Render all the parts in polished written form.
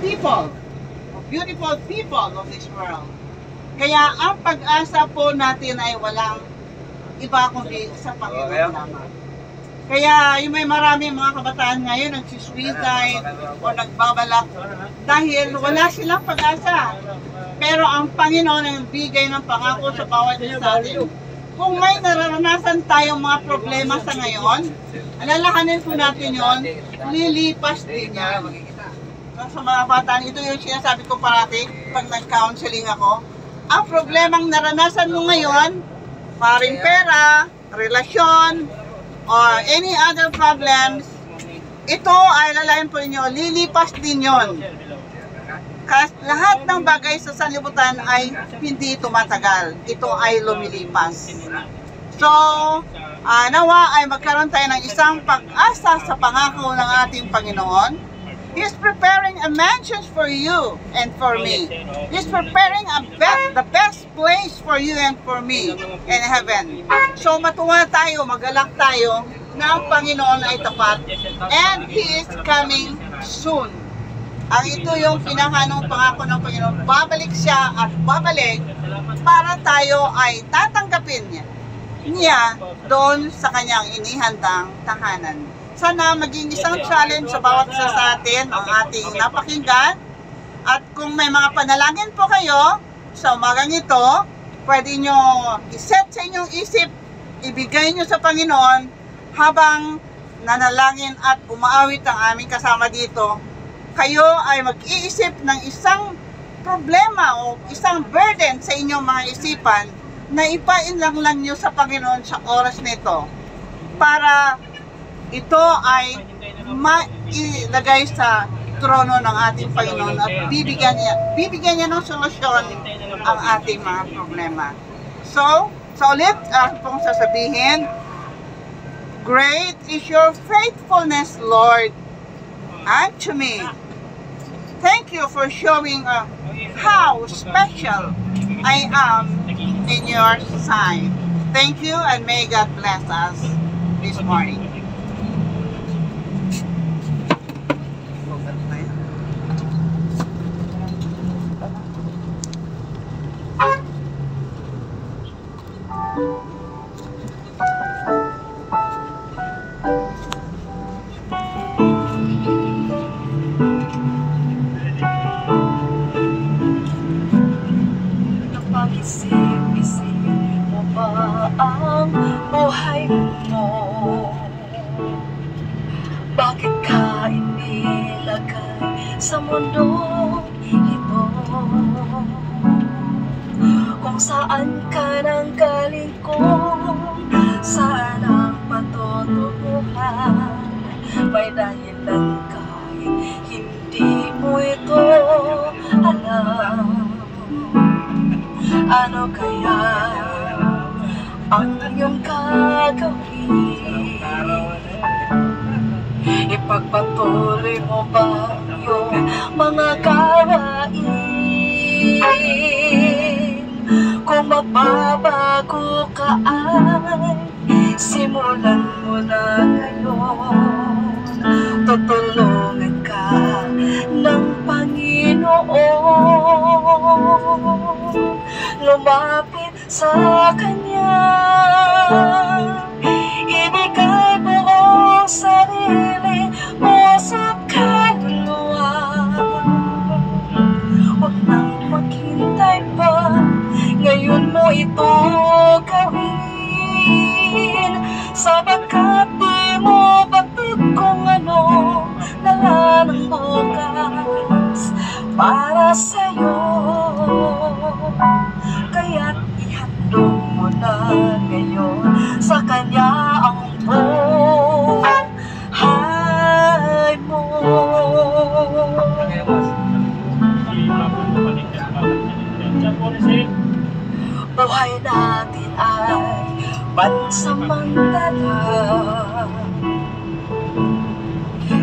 people, beautiful people of this world. Kaya ang pag-asa po natin ay walang iba kundi sa Panginoon lamang. Kaya yung may maraming mga kabataan ngayon nagsisuicide o nagbabalak dahil wala silang pag-asa. Pero ang Panginoon ang bigay ng pangako sa bawat isa sa atin. Kung may nararanasan tayong mga problema sa ngayon, alalahanin po natin yon, lilipas din yan. Sa mga kabataan, ito yung sinasabi ko parati pag nag-counseling ako. Ang problemang naranasan mo ngayon, maring pera, relasyon, or any other problems, ito ay lalayan po ninyo, lilipas din yon. Kasi lahat ng bagay sa sanlibutan ay hindi tumatagal. Ito ay lumilipas. So, nawa ay magkaroon tayo ng isang pag-asa sa pangako ng ating Panginoon. He's preparing a mansion for you and for me. He's preparing the best place for you and for me in heaven. So matuwa tayo, magalak tayo na ang Panginoon ay tapat and He is coming soon. Ang ito yung pinahanong pangako ng Panginoon. Babalik siya at babalik para tayo ay tatanggapin niya doon sa kanyang inihandang tahanan. Sana maging isang challenge sa bawat isa sa atin ang ating napakinggan. At kung may mga panalangin po kayo sa umagang ito, pwede nyo iset sa inyong isip, ibigay nyo sa Panginoon habang nanalangin at umaawit ang aming kasama dito. Kayo ay mag-iisip ng isang problema o isang burden sa inyong mga isipan na ipainlang nyo sa Panginoon sa oras nito para ito ay mailagay sa trono ng ating Panginoon at bibigyan niya ng solusyon ang ating mga problema. So ulit, pong sasabihin, great is your faithfulness, Lord, unto me. Thank you for showing how special I am in your sight. Thank you, and may God bless us this morning. Isip-isip mo ba ang buhay mo? Bakit ka inilagay sa mundo ito? Kung saan ka nang galing, kung saan ang patutunguhan, may dahilan kahit hindi mo ito alam. Ano kaya ang iyong gagawin? Ipagpatuloy mo ba iyong mga gawain? Kung mababago ka ay simulan mo na ngayon. Tutulungan ka ng Panginoon. Lumapit sa Kanya, ibigay buong sarili mo sa kaluluwa. Huwag nang maghintay pa, ngayon mo ito gawin, sapagkat di mo batid kung ano dala ng bukas para sa'yo. Kaya't ihandog mo na ngayon sa Kanya ang buhay mo. Buhay natin ay pansamantala.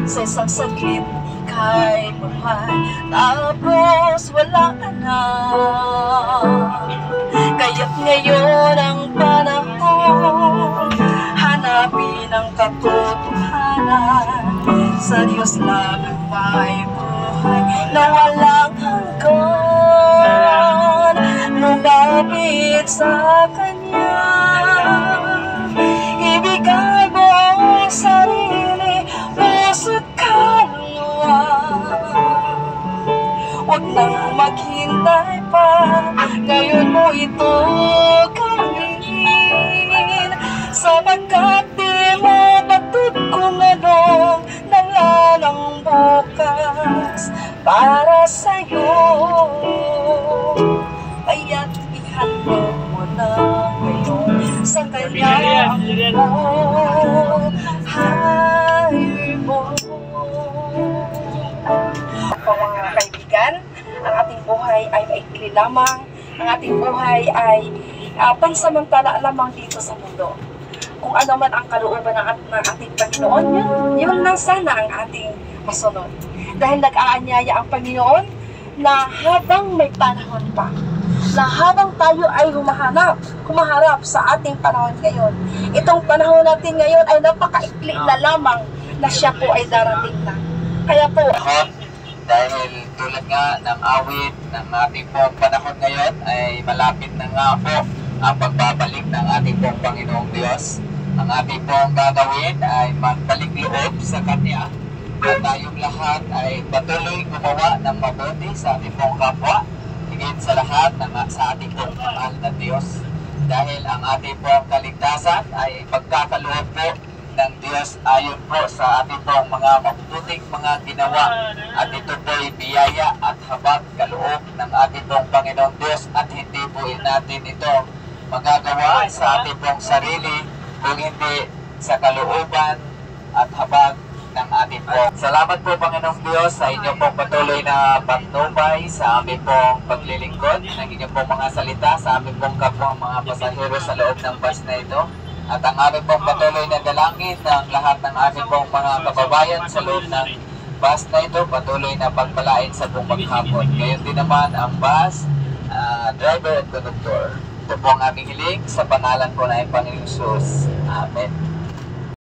Sa isang saglit ika'y buhay, tapos wala ka na. Kaya't ngayon ang panahon, hanapin ang katotohanan. Sa Diyos lang ang may buhay, na walang hanggan. Lumapit sa Kanya, ibigay mo ang sarili, puso't kaluluwa. Huwag nang maghintay pa, ngayon mo ito gawin, sapagkat di mo batid kung anong nalalang bukas para sa'yo. Kaya't ihandog mo na ngayon sa Kanya ang buhay mo. Mga kaibigan, ang ating buhay ay maikli lamang. Ang ating buhay ay pansamantala lamang dito sa mundo. Kung ano man ang kalooban ng ating Panginoon, yun lang sana ang ating masunod. Dahil nag-aanyaya ang Panginoon na habang may panahon pa, na habang tayo ay humaharap sa ating panahon ngayon, itong panahon natin ngayon ay napakaikli na lamang na siya po ay darating na. Kaya po, dahil tulad nga ng awit ng ating pong panahon ngayon ay malapit na nga po ang pagbabalik ng ating pong Panginoong Diyos. Ang ating pong gagawin ay magbalik loob sa Kanya at tayong lahat ay patuloy gumawa ng mabuti sa ating pong kapwa, higit sa lahat sa ating pong mahal na Diyos. Dahil ang ating pong kaligtasan ay pagkakaloob po ng Diyos ayon po sa ating pong mga mabuting mga ginawa, at ito po ay biyaya at habag kaloob ng ating pong Panginoong Diyos, at hindi po natin ito magagawa sa ating pong sarili kung hindi sa kalooban at habag ng ating pong. Salamat po Panginoong Diyos sa inyong pong patuloy na patnubay sa aming pong paglilingkod ng inyong pong mga salita sa aming pong kapwa mga pasahero sa loob ng bus na ito. At ang aming pong patuloy na dalangin ng lahat ng aming pong mga kababayan sa loob ng bus na ito, patuloy na pagpalain sa buong maghapon. Gayon din naman ang bus, driver at conductor. Ito po ang aming hiling sa pangalan po ng Panginoong Jesus. Amen.